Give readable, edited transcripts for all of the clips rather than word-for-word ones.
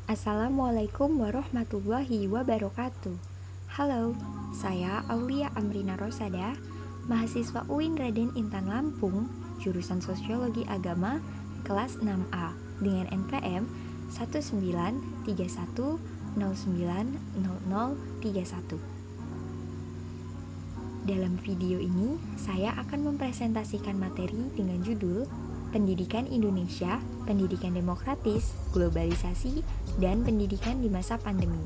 Assalamualaikum warahmatullahi wabarakatuh. Halo, saya Aulia Amrina Rosada, mahasiswa UIN Raden Intan Lampung, jurusan Sosiologi Agama, kelas 6A, dengan NPM 19310900031. Dalam video ini, saya akan mempresentasikan materi dengan judul Pendidikan Indonesia, Pendidikan Demokratis, Globalisasi, dan Pendidikan di Masa Pandemi.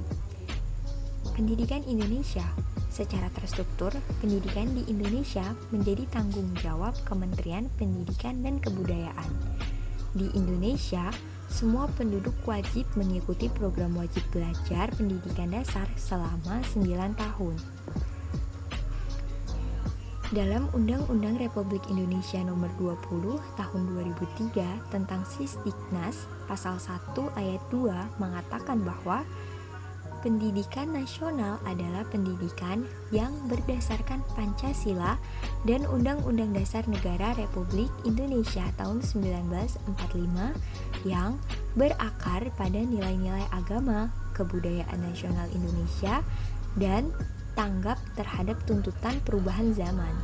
Pendidikan Indonesia. Secara terstruktur, pendidikan di Indonesia menjadi tanggung jawab Kementerian Pendidikan dan Kebudayaan. Di Indonesia, semua penduduk wajib mengikuti program wajib belajar pendidikan dasar selama 9 tahun. Dalam Undang-Undang Republik Indonesia Nomor 20 Tahun 2003 tentang Sisdiknas, Pasal 1 Ayat 2 mengatakan bahwa pendidikan nasional adalah pendidikan yang berdasarkan Pancasila dan Undang-Undang Dasar Negara Republik Indonesia tahun 1945 yang berakar pada nilai-nilai agama, kebudayaan nasional Indonesia, dan tanggap terhadap tuntutan perubahan zaman.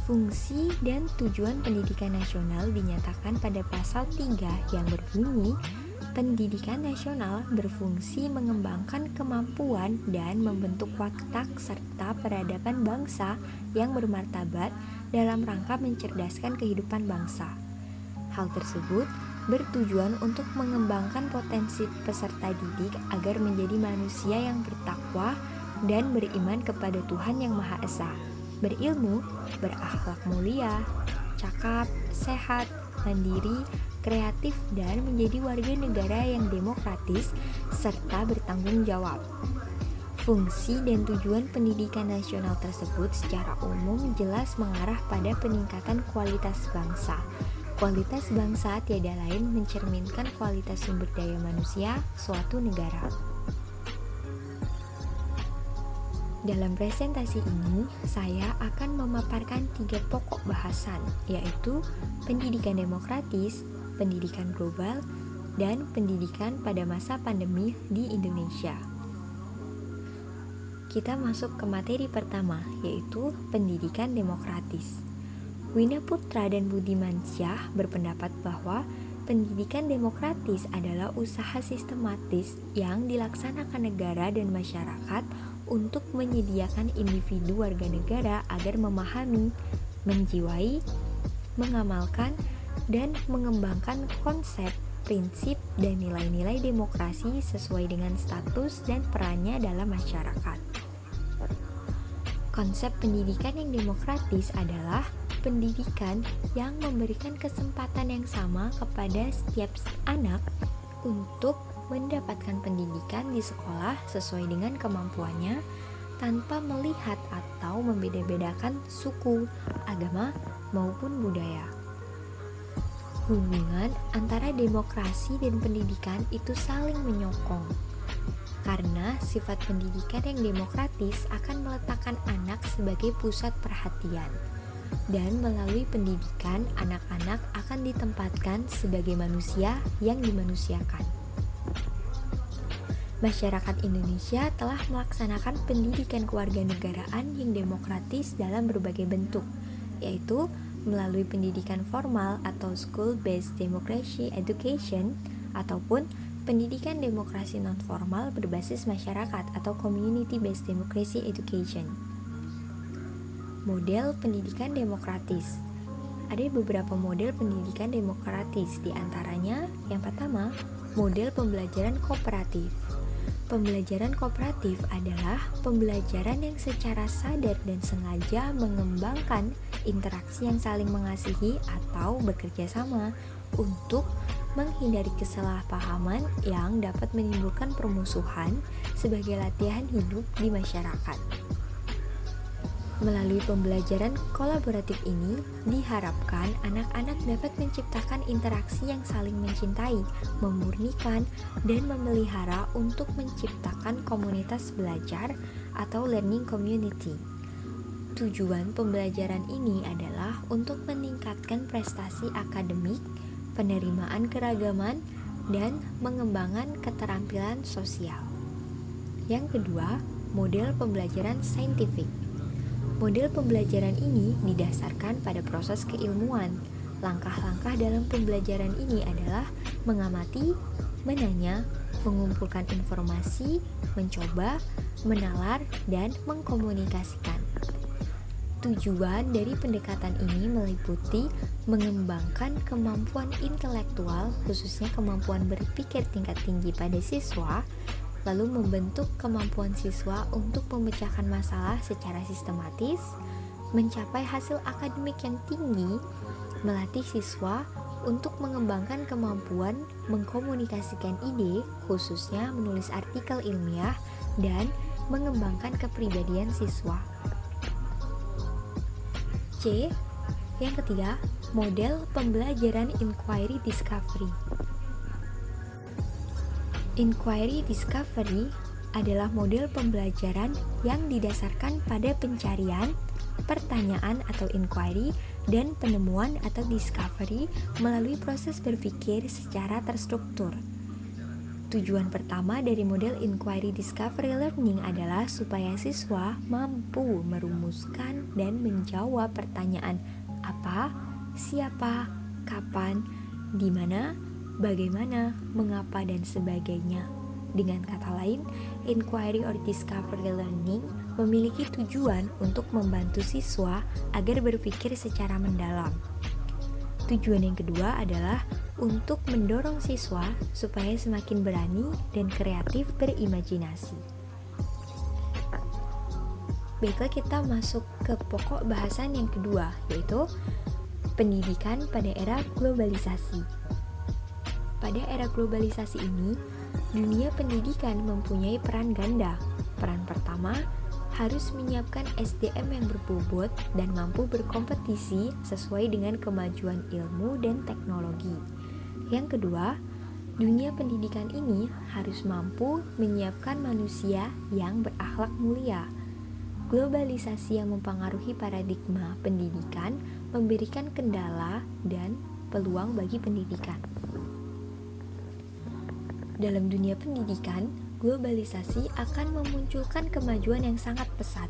Fungsi dan tujuan pendidikan nasional dinyatakan pada pasal 3 yang berbunyi, pendidikan nasional berfungsi mengembangkan kemampuan dan membentuk watak serta peradaban bangsa yang bermartabat dalam rangka mencerdaskan kehidupan bangsa. Hal tersebut bertujuan untuk mengembangkan potensi peserta didik agar menjadi manusia yang bertakwa dan beriman kepada Tuhan Yang Maha Esa, berilmu, berakhlak mulia, cakap, sehat, mandiri, kreatif, dan menjadi warga negara yang demokratis serta bertanggung jawab. Fungsi dan tujuan pendidikan nasional tersebut secara umum jelas mengarah pada peningkatan kualitas bangsa. Kualitas bangsa tiada lain mencerminkan kualitas sumber daya manusia suatu negara. Dalam presentasi ini, saya akan memaparkan 3 pokok bahasan, yaitu pendidikan demokratis, pendidikan global, dan pendidikan pada masa pandemi di Indonesia. Kita masuk ke materi pertama, yaitu pendidikan demokratis. Wina Putra dan Budimansyah berpendapat bahwa pendidikan demokratis adalah usaha sistematis yang dilaksanakan negara dan masyarakat untuk menyediakan individu warga negara agar memahami, menjiwai, mengamalkan, dan mengembangkan konsep, prinsip, dan nilai-nilai demokrasi sesuai dengan status dan perannya dalam masyarakat. Konsep pendidikan yang demokratis adalah pendidikan yang memberikan kesempatan yang sama kepada setiap anak untuk mendapatkan pendidikan di sekolah sesuai dengan kemampuannya tanpa melihat atau membeda-bedakan suku, agama, maupun budaya. Hubungan antara demokrasi dan pendidikan itu saling menyokong, karena sifat pendidikan yang demokratis akan meletakkan anak sebagai pusat perhatian, dan melalui pendidikan anak-anak akan ditempatkan sebagai manusia yang dimanusiakan. Masyarakat Indonesia telah melaksanakan pendidikan kewarganegaraan yang demokratis dalam berbagai bentuk, yaitu melalui pendidikan formal atau school-based democracy education ataupun pendidikan demokrasi non-formal berbasis masyarakat atau community-based democracy education. Model pendidikan demokratis. Ada beberapa model pendidikan demokratis, di antaranya yang pertama, model pembelajaran kooperatif. Pembelajaran kooperatif adalah pembelajaran yang secara sadar dan sengaja mengembangkan interaksi yang saling mengasihi atau bekerja sama untuk menghindari kesalahpahaman yang dapat menimbulkan permusuhan sebagai latihan hidup di masyarakat. Melalui pembelajaran kolaboratif ini, diharapkan anak-anak dapat menciptakan interaksi yang saling mencintai, memurnikan, dan memelihara untuk menciptakan komunitas belajar atau learning community. Tujuan pembelajaran ini adalah untuk meningkatkan prestasi akademik, penerimaan keragaman, dan mengembangkan keterampilan sosial. Yang kedua, model pembelajaran saintifik. Model pembelajaran ini didasarkan pada proses keilmuan. Langkah-langkah dalam pembelajaran ini adalah mengamati, menanya, mengumpulkan informasi, mencoba, menalar, dan mengkomunikasikan. Tujuan dari pendekatan ini meliputi mengembangkan kemampuan intelektual, khususnya kemampuan berpikir tingkat tinggi pada siswa, lalu membentuk kemampuan siswa untuk memecahkan masalah secara sistematis, mencapai hasil akademik yang tinggi, melatih siswa untuk mengembangkan kemampuan mengkomunikasikan ide, khususnya menulis artikel ilmiah, dan mengembangkan kepribadian siswa. C. Yang ketiga, model pembelajaran inquiry discovery. Inquiry discovery adalah model pembelajaran yang didasarkan pada pencarian, pertanyaan atau inquiry, dan penemuan atau discovery melalui proses berpikir secara terstruktur. Tujuan pertama dari model inquiry discovery learning adalah supaya siswa mampu merumuskan dan menjawab pertanyaan apa, siapa, kapan, di mana, bagaimana, mengapa, dan sebagainya. Dengan kata lain, inquiry or discovery learning memiliki tujuan untuk membantu siswa agar berpikir secara mendalam. Tujuan yang kedua adalah untuk mendorong siswa supaya semakin berani dan kreatif berimajinasi. Baiklah, kita masuk ke pokok bahasan yang kedua, yaitu pendidikan pada era globalisasi. Pada era globalisasi ini, dunia pendidikan mempunyai peran ganda. Peran pertama, harus menyiapkan SDM yang berbobot dan mampu berkompetisi sesuai dengan kemajuan ilmu dan teknologi. Yang kedua, dunia pendidikan ini harus mampu menyiapkan manusia yang berakhlak mulia. Globalisasi yang mempengaruhi paradigma pendidikan memberikan kendala dan peluang bagi pendidikan. Dalam dunia pendidikan, globalisasi akan memunculkan kemajuan yang sangat pesat,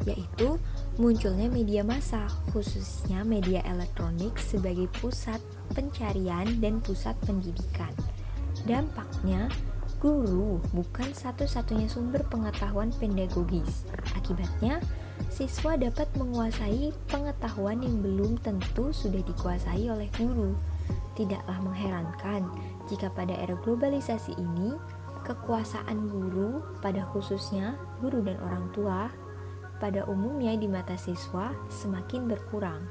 yaitu munculnya media massa, khususnya media elektronik sebagai pusat pencarian dan pusat pendidikan. Dampaknya, guru bukan satu-satunya sumber pengetahuan pedagogis. Akibatnya, siswa dapat menguasai pengetahuan yang belum tentu sudah dikuasai oleh guru. Tidaklah mengherankan jika pada era globalisasi ini, kekuasaan guru, pada khususnya guru dan orang tua, pada umumnya di mata siswa semakin berkurang.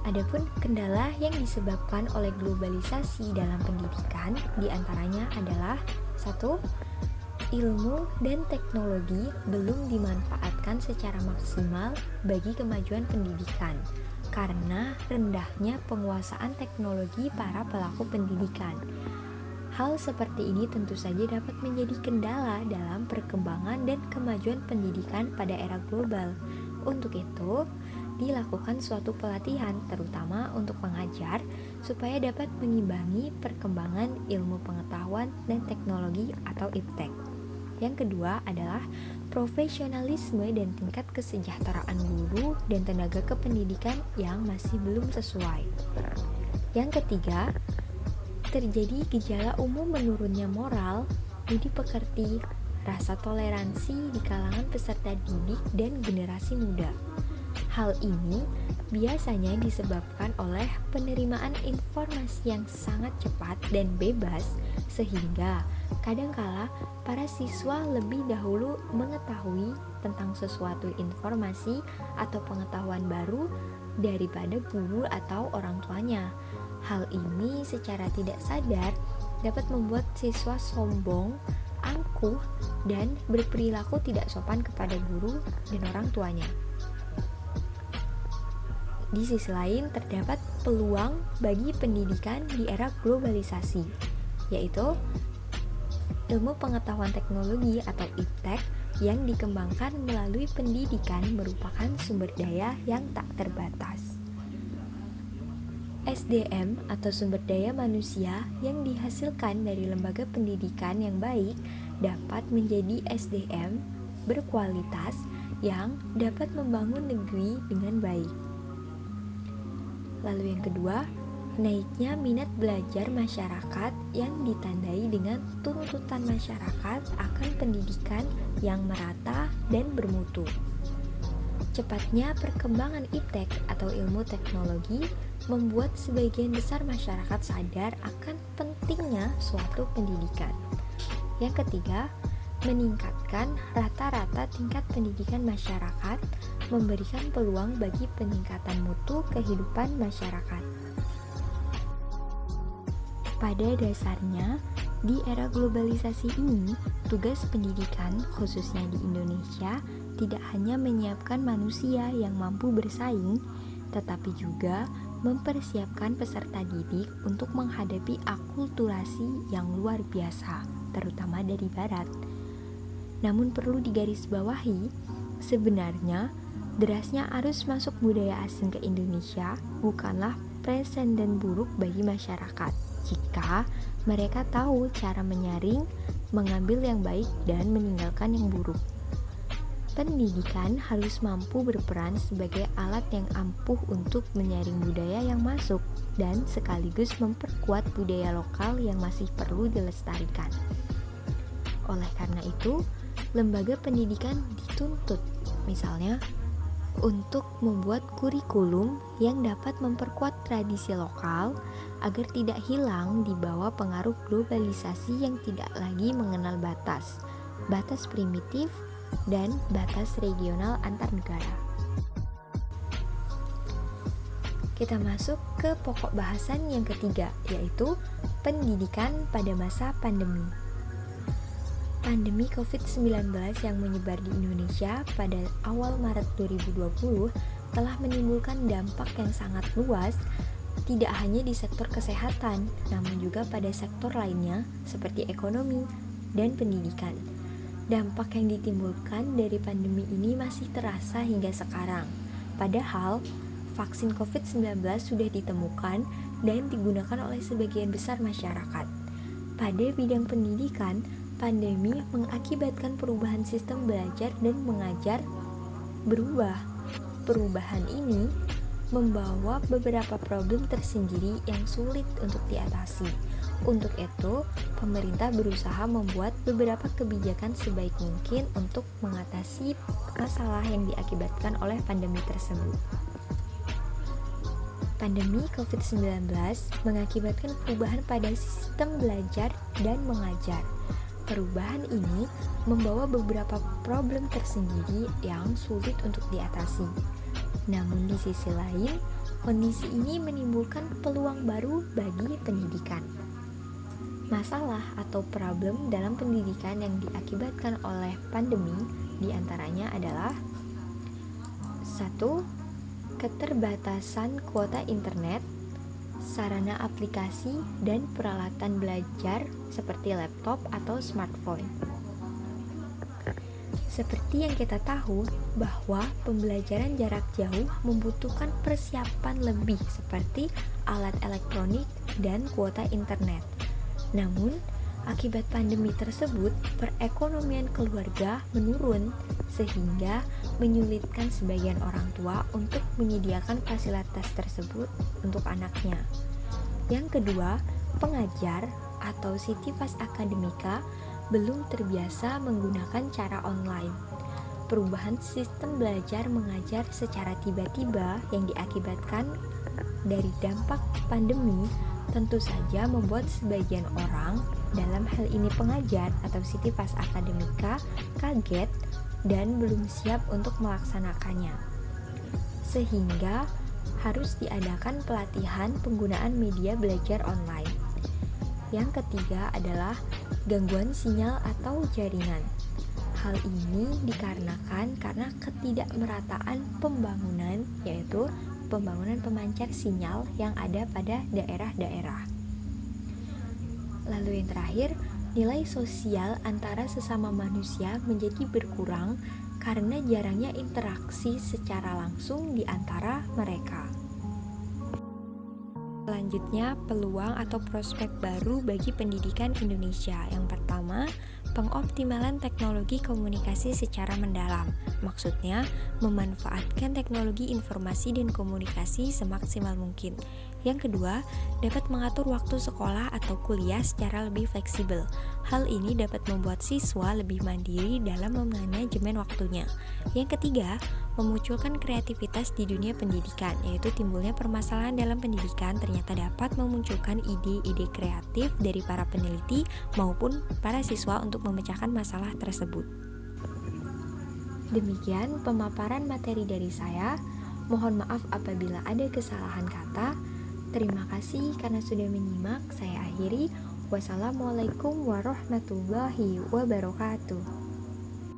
Adapun kendala yang disebabkan oleh globalisasi dalam pendidikan diantaranya adalah 1. Ilmu dan teknologi belum dimanfaatkan secara maksimal bagi kemajuan pendidikan karena rendahnya penguasaan teknologi para pelaku pendidikan. Hal seperti ini tentu saja dapat menjadi kendala dalam perkembangan dan kemajuan pendidikan pada era global. Untuk itu, dilakukan suatu pelatihan terutama untuk pengajar supaya dapat mengimbangi perkembangan ilmu pengetahuan dan teknologi atau iptek. Yang kedua adalah profesionalisme dan tingkat kesejahteraan guru dan tenaga kependidikan yang masih belum sesuai. Yang ketiga, terjadi gejala umum menurunnya moral, budi pekerti, rasa toleransi di kalangan peserta didik dan generasi muda. Hal ini biasanya disebabkan oleh penerimaan informasi yang sangat cepat dan bebas, sehingga kadangkala para siswa lebih dahulu mengetahui tentang sesuatu informasi atau pengetahuan baru daripada guru atau orang tuanya. Hal ini secara tidak sadar dapat membuat siswa sombong, angkuh, dan berperilaku tidak sopan kepada guru dan orang tuanya. Di sisi lain, terdapat peluang bagi pendidikan di era globalisasi, yaitu ilmu pengetahuan teknologi atau iptek yang dikembangkan melalui pendidikan merupakan sumber daya yang tak terbatas. SDM atau sumber daya manusia yang dihasilkan dari lembaga pendidikan yang baik dapat menjadi SDM berkualitas yang dapat membangun negeri dengan baik. Lalu yang kedua, naiknya minat belajar masyarakat yang ditandai dengan tuntutan masyarakat akan pendidikan yang merata dan bermutu. Cepatnya perkembangan iptek atau ilmu teknologi membuat sebagian besar masyarakat sadar akan pentingnya suatu pendidikan. Yang ketiga, meningkatkan rata-rata tingkat pendidikan masyarakat, memberikan peluang bagi peningkatan mutu kehidupan masyarakat. Pada dasarnya, di era globalisasi ini, tugas pendidikan, khususnya di Indonesia, tidak hanya menyiapkan manusia yang mampu bersaing, tetapi juga mempersiapkan peserta didik untuk menghadapi akulturasi yang luar biasa, terutama dari Barat. Namun perlu digarisbawahi, sebenarnya derasnya arus masuk budaya asing ke Indonesia bukanlah presenden buruk bagi masyarakat jika mereka tahu cara menyaring, mengambil yang baik dan meninggalkan yang buruk. Pendidikan harus mampu berperan sebagai alat yang ampuh untuk menyaring budaya yang masuk dan sekaligus memperkuat budaya lokal yang masih perlu dilestarikan. Oleh karena itu, lembaga pendidikan dituntut, misalnya, untuk membuat kurikulum yang dapat memperkuat tradisi lokal agar tidak hilang di bawah pengaruh globalisasi yang tidak lagi mengenal batas primitif, dan batas regional antar negara. Kita masuk ke pokok bahasan yang ketiga, yaitu pendidikan pada masa pandemi. Pandemi COVID-19 yang menyebar di Indonesia pada awal Maret 2020 telah menimbulkan dampak yang sangat luas, tidak hanya di sektor kesehatan, namun juga pada sektor lainnya seperti ekonomi dan pendidikan. Dampak yang ditimbulkan dari pandemi ini masih terasa hingga sekarang. Padahal, vaksin COVID-19 sudah ditemukan dan digunakan oleh sebagian besar masyarakat. Pada bidang pendidikan, pandemi mengakibatkan perubahan sistem belajar dan mengajar berubah. Perubahan ini membawa beberapa problem tersendiri yang sulit untuk diatasi. Untuk itu, pemerintah berusaha membuat beberapa kebijakan sebaik mungkin untuk mengatasi masalah yang diakibatkan oleh pandemi tersebut. Pandemi COVID-19 mengakibatkan perubahan pada sistem belajar dan mengajar. Perubahan ini membawa beberapa problem tersendiri yang sulit untuk diatasi. Namun di sisi lain, kondisi ini menimbulkan peluang baru bagi pendidikan. Masalah atau problem dalam pendidikan yang diakibatkan oleh pandemi diantaranya adalah 1. Keterbatasan kuota internet, sarana aplikasi, dan peralatan belajar seperti laptop atau smartphone. Seperti yang kita tahu bahwa pembelajaran jarak jauh membutuhkan persiapan lebih seperti alat elektronik dan kuota internet. Namun, akibat pandemi tersebut, perekonomian keluarga menurun sehingga menyulitkan sebagian orang tua untuk menyediakan fasilitas tersebut untuk anaknya. Yang kedua, pengajar atau Sitifas Akademika belum terbiasa menggunakan cara online. Perubahan sistem belajar mengajar secara tiba-tiba yang diakibatkan dari dampak pandemi tentu saja membuat sebagian orang, dalam hal ini pengajar atau Sitifas Akademika, kaget dan belum siap untuk melaksanakannya. Sehingga harus diadakan pelatihan penggunaan media belajar online. Yang ketiga adalah gangguan sinyal atau jaringan. Hal ini dikarenakan karena ketidakmerataan pembangunan, yaitu pembangunan pemancar sinyal yang ada pada daerah-daerah. Lalu yang terakhir, nilai sosial antara sesama manusia menjadi berkurang karena jarangnya interaksi secara langsung di antara mereka. selanjutnya, peluang atau prospek baru bagi pendidikan Indonesia. Yang pertama, pengoptimalan teknologi komunikasi secara mendalam. Maksudnya, memanfaatkan teknologi informasi dan komunikasi semaksimal mungkin. Yang kedua, dapat mengatur waktu sekolah atau kuliah secara lebih fleksibel. Hal ini dapat membuat siswa lebih mandiri dalam memanajemen waktunya. Yang ketiga, memunculkan kreativitas di dunia pendidikan, yaitu timbulnya permasalahan dalam pendidikan ternyata dapat memunculkan ide-ide kreatif dari para peneliti maupun para siswa untuk memecahkan masalah tersebut. Demikian pemaparan materi dari saya. Mohon maaf apabila ada kesalahan kata. Terima kasih karena sudah menyimak. Saya akhiri. Wassalamualaikum warahmatullahi wabarakatuh.